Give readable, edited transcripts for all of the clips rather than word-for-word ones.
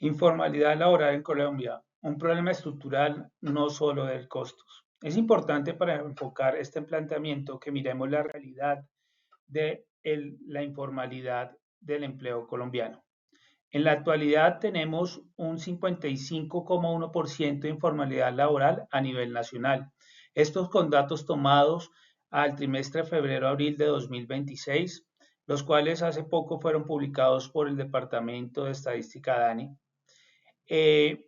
Informalidad laboral en Colombia, un problema estructural, no solo de costos. Es importante para enfocar este planteamiento que miremos la realidad de la informalidad del empleo colombiano. En la actualidad tenemos un 55,1% de informalidad laboral a nivel nacional. Estos con datos tomados al trimestre febrero-abril de 2026, los cuales hace poco fueron publicados por el Departamento de Estadística DANE.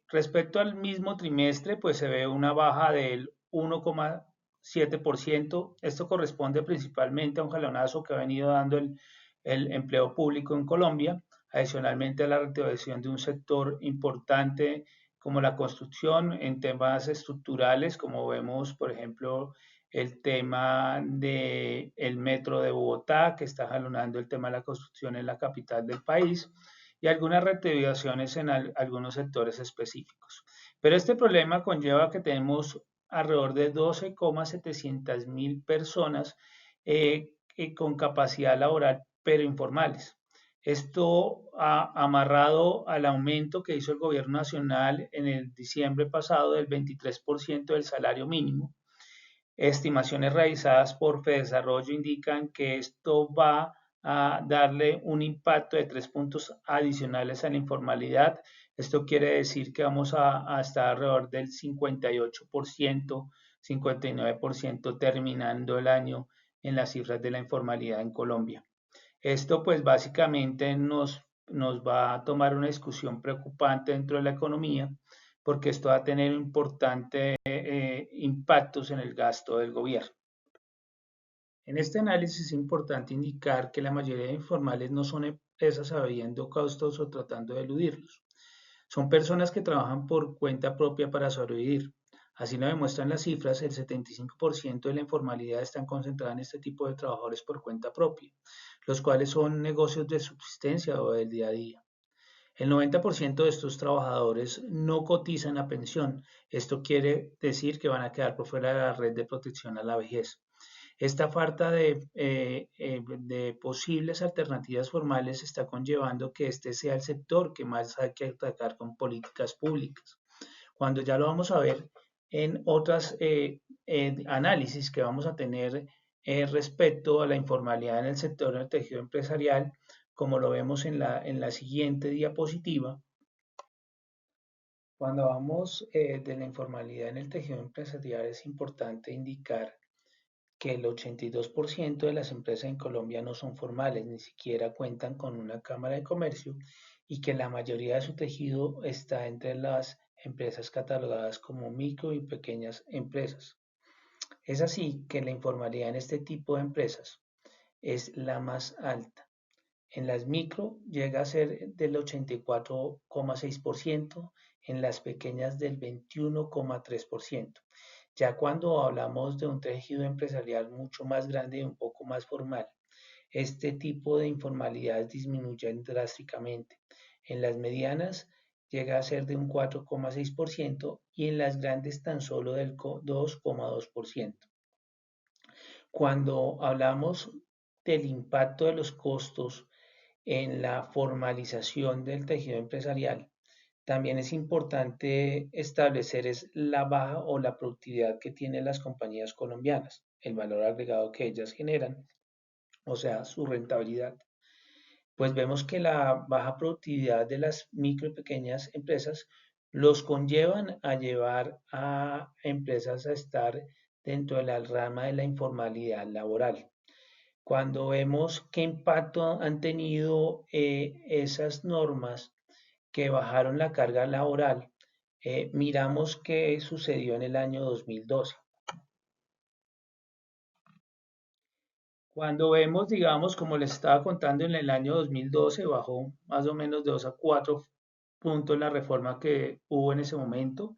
Respecto al mismo trimestre, pues se ve una baja del 1,7%. Esto corresponde principalmente a un jalonazo que ha venido dando el empleo público en Colombia, adicionalmente a la reactivación de un sector importante como la construcción en temas estructurales, como vemos, por ejemplo, el tema del metro de Bogotá, que está jalonando el tema de la construcción en la capital del país y algunas reactivaciones en algunos sectores específicos. Pero este problema conlleva que tenemos alrededor de 12,700.000 personas con capacidad laboral, pero informales. Esto ha amarrado al aumento que hizo el gobierno nacional en el diciembre pasado del 23% del salario mínimo. Estimaciones realizadas por FEDesarrollo indican que esto va a darle un impacto de 3 puntos adicionales a la informalidad. Esto quiere decir que vamos a estar alrededor del 58%, 59% terminando el año en las cifras de la informalidad en Colombia. Esto pues básicamente nos va a tomar una discusión preocupante dentro de la economía porque esto va a tener importantes impactos en el gasto del gobierno. En este análisis es importante indicar que la mayoría de informales no son empresas evadiendo costos o tratando de eludirlos. Son personas que trabajan por cuenta propia para sobrevivir. Así lo demuestran las cifras, el 75% de la informalidad está concentrada en este tipo de trabajadores por cuenta propia, los cuales son negocios de subsistencia o del día a día. El 90% de estos trabajadores no cotizan a pensión. Esto quiere decir que van a quedar por fuera de la red de protección a la vejez. Esta falta de posibles alternativas formales está conllevando que este sea el sector que más hay que atacar con políticas públicas. Cuando ya lo vamos a ver en otras análisis que vamos a tener respecto a la informalidad en el sector del tejido empresarial, como lo vemos en la siguiente diapositiva, cuando hablamos de la informalidad en el tejido empresarial es importante indicar que el 82% de las empresas en Colombia no son formales, ni siquiera cuentan con una cámara de comercio y que la mayoría de su tejido está entre las empresas catalogadas como micro y pequeñas empresas. Es así que la informalidad en este tipo de empresas es la más alta. En las micro llega a ser del 84,6%, en las pequeñas del 21,3%. Ya cuando hablamos de un tejido empresarial mucho más grande y un poco más formal, este tipo de informalidad disminuye drásticamente. En las medianas llega a ser de un 4,6% y en las grandes tan solo del 2,2%. Cuando hablamos del impacto de los costos en la formalización del tejido empresarial, también es importante establecer la baja o la productividad que tienen las compañías colombianas, el valor agregado que ellas generan, o sea, su rentabilidad. Pues vemos que la baja productividad de las micro y pequeñas empresas los conllevan a llevar a empresas a estar dentro de la rama de la informalidad laboral. Cuando vemos qué impacto han tenido esas normas que bajaron la carga laboral, miramos qué sucedió en el año 2012. Cuando vemos, digamos, como les estaba contando, en el año 2012 bajó más o menos de 2 a 4 puntos la reforma que hubo en ese momento,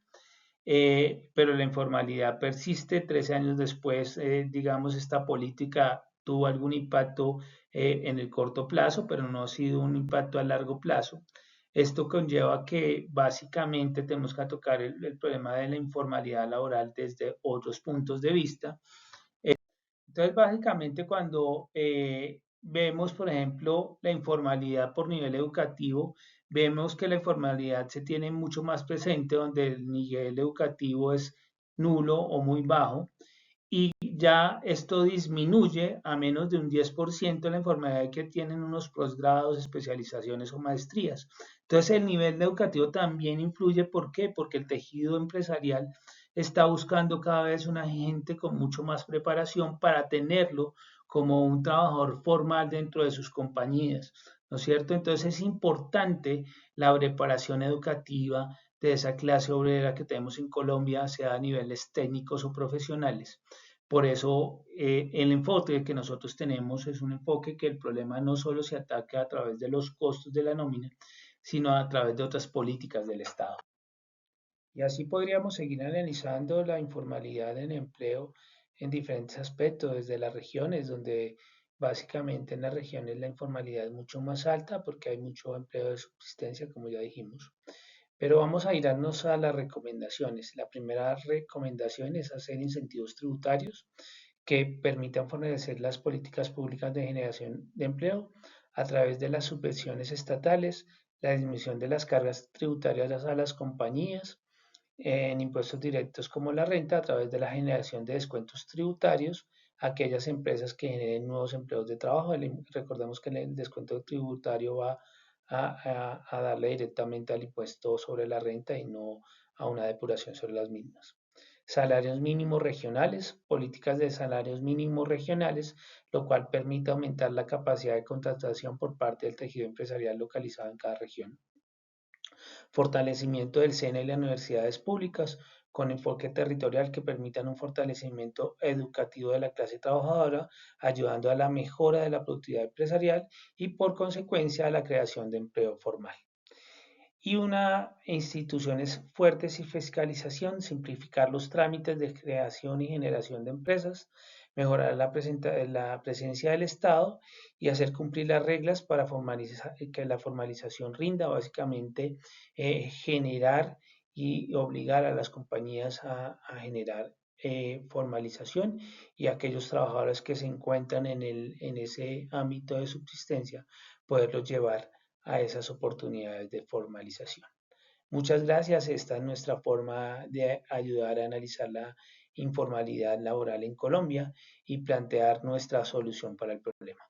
pero la informalidad persiste. 13 años después, digamos, esta política tuvo algún impacto en el corto plazo, pero no ha sido un impacto a largo plazo. Esto conlleva que básicamente tenemos que tocar el problema de la informalidad laboral desde otros puntos de vista. Entonces, básicamente, cuando vemos, por ejemplo, la informalidad por nivel educativo, vemos que la informalidad se tiene mucho más presente donde el nivel educativo es nulo o muy bajo y ya esto disminuye a menos de un 10% la informalidad que tienen unos posgrados, especializaciones o maestrías. Entonces el nivel educativo también influye. ¿Por qué? Porque el tejido empresarial está buscando cada vez una gente con mucho más preparación para tenerlo como un trabajador formal dentro de sus compañías, ¿no es cierto? Entonces es importante la preparación educativa de esa clase obrera que tenemos en Colombia, sea a niveles técnicos o profesionales. Por eso el enfoque que nosotros tenemos es un enfoque que el problema no solo se ataca a través de los costos de la nómina, sino a través de otras políticas del Estado. Y así podríamos seguir analizando la informalidad en empleo en diferentes aspectos, desde las regiones, donde básicamente en las regiones la informalidad es mucho más alta porque hay mucho empleo de subsistencia, como ya dijimos. Pero vamos a irnos a las recomendaciones. La primera recomendación es hacer incentivos tributarios que permitan fortalecer las políticas públicas de generación de empleo a través de las subvenciones estatales, la disminución de las cargas tributarias a las compañías, en impuestos directos como la renta a través de la generación de descuentos tributarios a aquellas empresas que generen nuevos empleos de trabajo. Recordemos que el descuento tributario va a darle directamente al impuesto sobre la renta y no a una depuración sobre las mismas. Salarios mínimos regionales, políticas de salarios mínimos regionales, lo cual permite aumentar la capacidad de contratación por parte del tejido empresarial localizado en cada región. Fortalecimiento del SENA y las universidades públicas con enfoque territorial que permitan un fortalecimiento educativo de la clase trabajadora, ayudando a la mejora de la productividad empresarial y por consecuencia a la creación de empleo formal. Y una instituciones fuertes y fiscalización, simplificar los trámites de creación y generación de empresas, mejorar la presencia del Estado y hacer cumplir las reglas para que la formalización rinda, básicamente generar y obligar a las compañías a generar formalización y aquellos trabajadores que se encuentran en ese ámbito de subsistencia, poderlos llevar a esas oportunidades de formalización. Muchas gracias. Esta es nuestra forma de ayudar a analizar la informalidad laboral en Colombia y plantear nuestra solución para el problema.